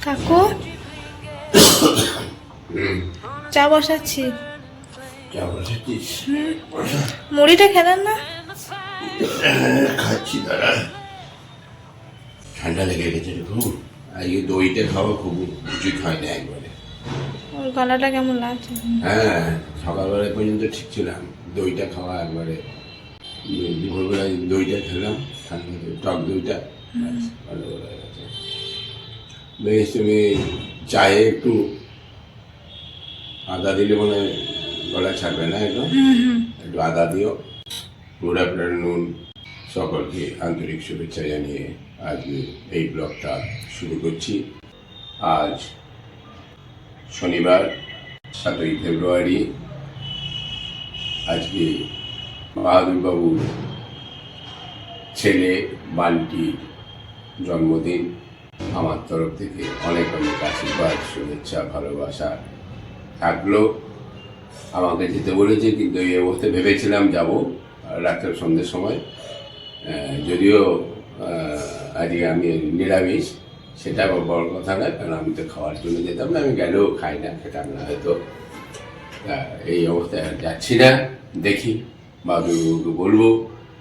কাকু চা বসাচ্ছি। মুড়িটা খেলেন না? খাচ্ছি দাঁড়া, ঠান্ডা লেগে গেছে খুব। আজকে দইটা খাওয়া খুব উচিত হয় না একবারে। ওর গলাটা কেমন লাগছে? হ্যাঁ, সকালবেলা পর্যন্ত ঠিক ছিলাম, দইটা খাওয়া একবারে। দুপুরবেলায় দইটা খেলাম, ঠান্ডা টক দইটা, ভালো হয়ে গেছে। বেশ, তুমি চায়ে একটু আদা দিলে মনে হয় গলা ছাড়বে না, একটু আদা দিও। গুড আফটারনুন, সকলকে আন্তরিক শুভেচ্ছা জানিয়ে আজকে এই ব্লগটা শুরু করছি। আজ শনিবার 7ই ফেব্রুয়ারি। আজকে বাহাদুরবাবুর ছেলে বান্টির জন্মদিন। আমার তরফ থেকে অনেক অনেক আশীর্বাদ, শুভেচ্ছা, ভালোবাসা থাকলো। আমাকে যেতে বলেছে, কিন্তু এই অবস্থায় ভেবেছিলাম যাব রাত্রের সন্ধ্যের সময়, যদিও আজকে আমি নিরামিষ, সেটা বড় কথা না, কারণ আমি তো খাওয়ার জন্য যেতাম না, আমি গেলেও খাই না, সেটা না হয়তো। এই অবস্থায় যাচ্ছি না, দেখি বাবুকে বলবো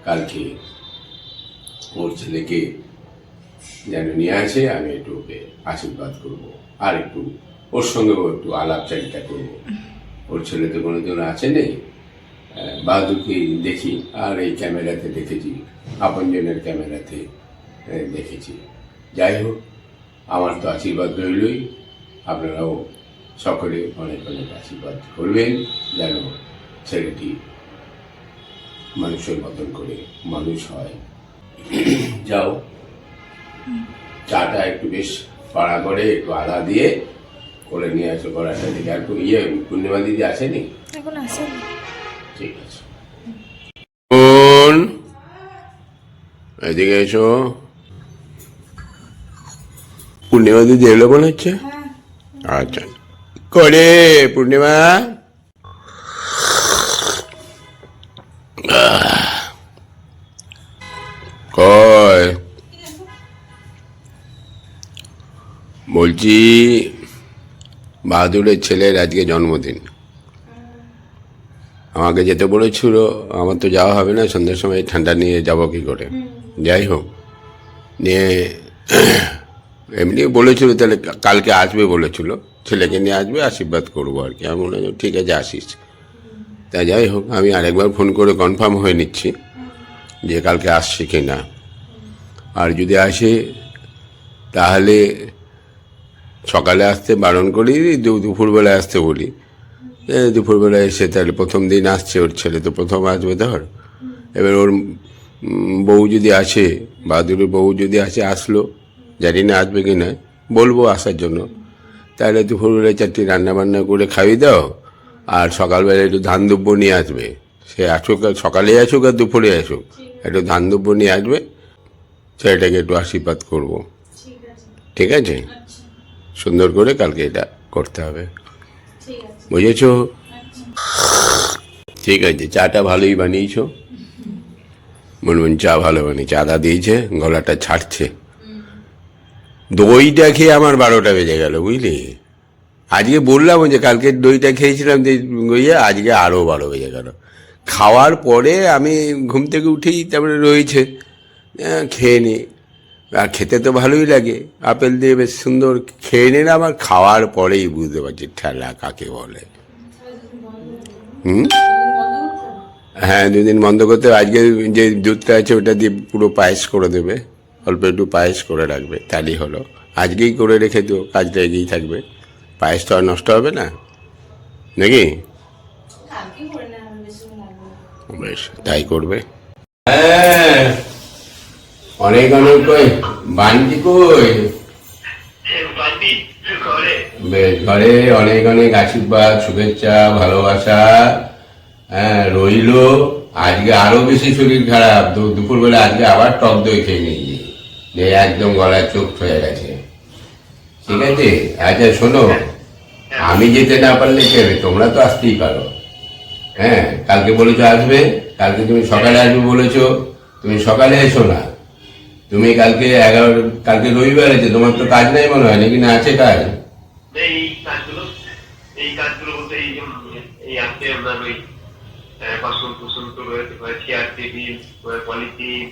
কালকে ওর ছেলেকে যেন নিয়ে আসে, আমি একটু ওকে আশীর্বাদ করবো, আর একটু ওর সঙ্গেও একটু আলাপচারিতা করবো। ওর ছেলে তো কোনোদিনও আছে নেই, বাহাদুরকে দেখি, আর এই ক্যামেরাতে দেখেছি, আপনজনের ক্যামেরাতে দেখেছি। যাই হোক, আমার তো আশীর্বাদ রইলই, আপনারাও সকলে অনেক অনেক আশীর্বাদ করবেন, যেন ছেলেটি মানুষের মতন করে মানুষ হয়। যাও, চাটা একটু বেশ পাড়া করে একটু আদা দিয়ে করে নিয়ে আসো কড়াটা থেকে। আর পূর্ণিমা দিদি আসেনি? এখন আসেনি। ঠিক আছে, এদিকে এসো। পূর্ণিমা দিদি এলো মনে হচ্ছে। আচ্ছা, করে পূর্ণিমা কয় বলছি, বাহাদুরের ছেলের আজকে জন্মদিন। আমাকে যেতে বলেছিল, আমার তো যাওয়া হবে না, সন্ধ্যার সময় ঠান্ডা নিয়ে যাব কি করে। যাই হোক, নিয়ে এমনি বলেছিল তাহলে কালকে আসবে বলেছিল, ছেলেকে নিয়ে আসবে, আশীর্বাদ করবো আর কি। আমি বললাম ঠিক আছে, আসিস। তা যাই হোক, আমি আরেকবার ফোন করে কনফার্ম হয়ে নিচ্ছি যে কালকে আসছে কি না। আর যদি আসে তাহলে সকালে আসতে বারণ করি, দুপুরবেলায় আসতে বলি। দুপুরবেলায় এসে তাহলে প্রথম দিন আসছে ওর ছেলে, তো প্রথম আসবে ধর। এবার ওর বউ যদি আসে, বাহাদুরের বউ যদি আসে, আসলো, জানি না আসবে কি না, বলবো আসার জন্য। তাহলে দুপুরবেলায় 4টি রান্নাবান্না করে খাইয়ে দাও, আর সকালবেলা একটু ধান দুব্য নিয়ে আসবে। সে আসুক, সকালে আসুক আর দুপুরে আসুক, একটু ধান দুব্য নিয়ে আসবে, ছেলেটাকে একটু আশীর্বাদ করবো। ঠিক আছে, সুন্দর করে কালকে এটা করতে হবে, বুঝেছ? ঠিক আছে, চাটা ভালোই বানিয়েছো, বলবেন চা ভালো বানিয়েছে, আদা দিয়েছে, গলাটা ছাড়ছে। দইটা খেয়ে আমার 12টা বেজে গেল, বুঝলি। আজকে বললাম যে কালকে দইটা খেয়েছিলাম, আজকে আরও 12 বেজে গেল। খাওয়ার পরে আমি ঘুম থেকে উঠেই তারপরে রয়েছে, খেয়ে নি। আর খেতে তো ভালোই লাগে, আপেল দিয়ে বেশ সুন্দর খেয়ে নিলাম। আমার খাওয়ার পরেই বুঝতে পারছি ঠেলা কাকে বলে। হ্যাঁ, 2 দিন বন্ধ করতে। আজকে যে দুধটা আছে ওটা দিয়ে পুরো পায়েস করে দেবে, অল্প একটু পায়েস করে রাখবে, তাহলেই হলো। আজকেই করে রেখে দিও, কাজটা এগিয়েই থাকবে। পায়েস তো আর নষ্ট হবে না, নাকি? বেশ, তাই করবে। হ্যাঁ, অনেক অনেক কই বান্টি কই, বেশ, ঘরে অনেক অনেক আশীর্বাদ, শুভেচ্ছা, ভালোবাসা রইল। আজকে আরো বেশি শরীর খারাপ, দুপুরবেলা আজকে আবার টক দই খেয়ে নিয়েছি, যে একদম গলায় চোখ হয়ে গেছে। ঠিক আছে, আচ্ছা শোনো, আমি যেতে না পারলে কে হবে? তোমরা তো আসতেই পারো। হ্যাঁ, কালকে বলেছো আসবে, কালকে তুমি সকালে আসবে বলেছো, তুমি সকালে এসো না, তুমি কালকে রবিবার আছে, তোমার তো কাজ নাই মনে হয়, নাকি না আছে কাজ? এই কাজগুলো বলতে এই আজকে আপনার ওই বাসন কুসন তো রয়েছে, চেয়ার টেবিল পলিথিন,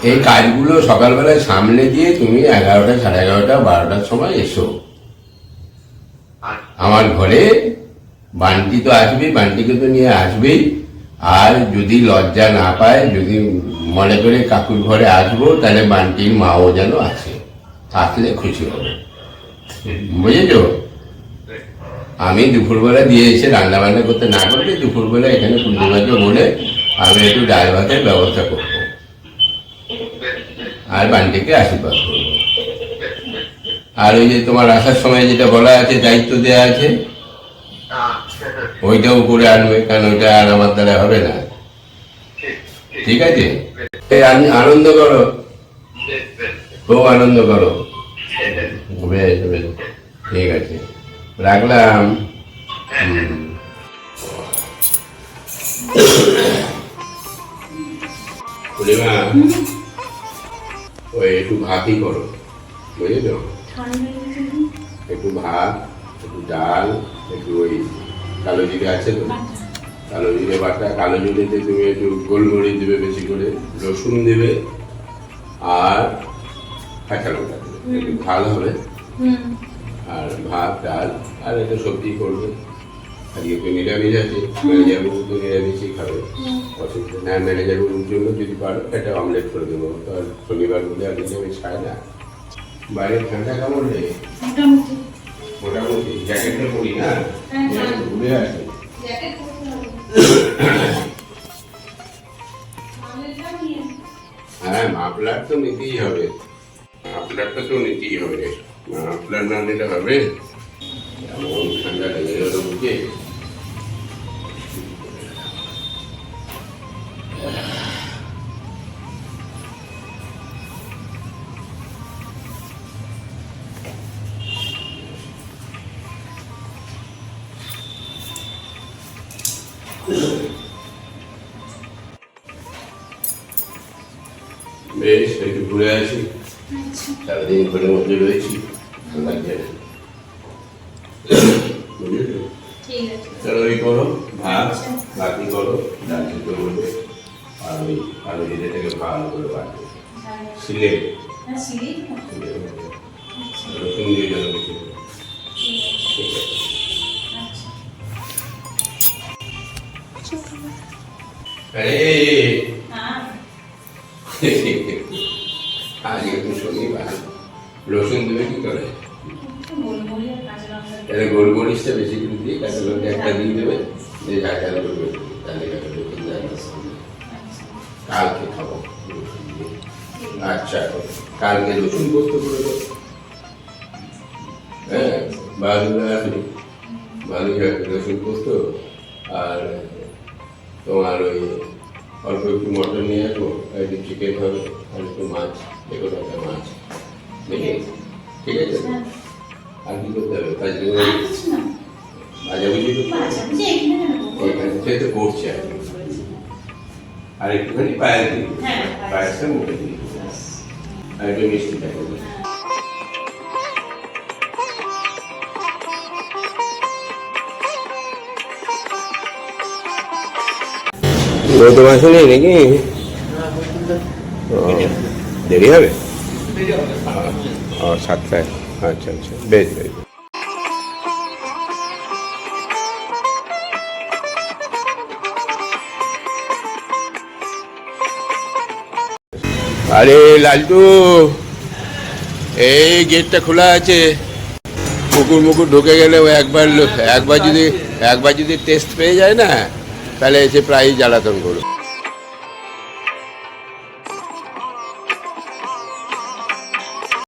এই কাজগুলো সকালবেলায় সামনে দিয়ে তুমি 11টা, 11:30, 12টার সময় এসো আমার ঘরে। বান্টি তো আসবেই, বান্টিকে তো নিয়ে আসবেই। আর যদি লজ্জা না পায়, যদি মনে করে কাকুর ঘরে আসবো, তাহলে বান্টির মাও যেন আসে, আসলে খুশি হবে, বুঝেছো? আমি দুপুরবেলা দিয়ে এসে রান্না বান্না করতে না করলে দুপুরবেলা এখানে পূর্ণিমাকে বলে আমি একটু ডাল ভাতের ব্যবস্থা করবো আর বান্টিকে আশীর্বাদ করবো। আর ওই যে তোমার আসার সময় যেটা বলা আছে, দায়িত্ব দেওয়া আছে, ওইটাও করে আনবে, কারণ ওইটা আর আমার দ্বারা হবে না। ঠিক আছে, আনন্দ করো, খুব আনন্দ করো। বেশ বেশ, ঠিক আছে, রাখলাম। পূর্ণিমা, ওই একটু ভাতই করো, বুঝেছো? একটু ভাত, একটু ডাল, একটু ওই কালো জিরে আছে তো, কালো জিরে বাটা, কালো জিরেতে তুমি একটু গোলমরিচ দেবে বেশি করে, রসুন দেবে আর কাঁচা লঙ্কা দেবে, একটু ঝাল হবে। আর ভাত, ডাল আর একটা সবজি করবে। আজকে তো নিরামিষ আছে, ম্যানেজার বাবু তো নিরামিষই খাবে, অসুবিধা না। ম্যানেজার বাবুর জন্য যদি পারো একটা অমলেট করে দেবো, আর শনিবার বলে আর নিরামিষ খায় না। বাইরে ঠান্ডা কেমন রে? মোটামুটি জ্যাকেটটা পরি না, ঘুরে আসি। হ্যাঁ, মাফলার তো নিতেই হবে, মাফলারটা তো নিতেই হবে, মাফলার না নিলে হবে? এমন ঠান্ডা লেগে গেল বুঝে। বেশ, একটু ঘুরে আসি, সারাদিন ঘরের মধ্যে রয়েছি, চলো ওই করো, ভাত বাকি করো, ডাল সিদ্ধ করবে, আর ওই আলু জিরেটাকে ভালো করে বাটবে, শিলে রসুন দিয়ে গেল বেশি করে। ঠিক আছে, আজকে তুমি শনিবার, রসুন দেবে কি করে? তাহলে গোলমরিচটা বেশি করে দিয়ে কাঁচা লঙ্কা একটা দিয়ে দেবে, দিয়ে ঝাঁঝাল করবে, তাহলে রসুন দেয়। কালকে খাবো। আচ্ছা, কালকে রসুন করতে করে দেবো। হ্যাঁ, বালুরা আসবে, বালু রসুন পোস্ত, আর তোমার ওই অল্প একটু মটন নিয়ে আসবো, আর একটু চিকেন হবে, আর একটু মাছ, দেখো একটা মাছ দেখে, ঠিক আছে? আর কি করতে হবে? ভাজাভুজি এখানে সে তো করছে, আর একটুখানি পায়েস দিই, পায়েসটা মুখে দিই, আর একটু মিষ্টি থাকে। গৌতম আসেনি নাকি? দেরি হবে? 7টায়, আচ্ছা আচ্ছা, বেশ বেশ। আরে লালটু, এই গেটটা খোলা আছে, কুকুর মুকুর ঢুকে গেলে একবার যদি টেস্ট পেয়ে যায় না, তাহলে এসে প্রায়ই জ্বালাতন করো।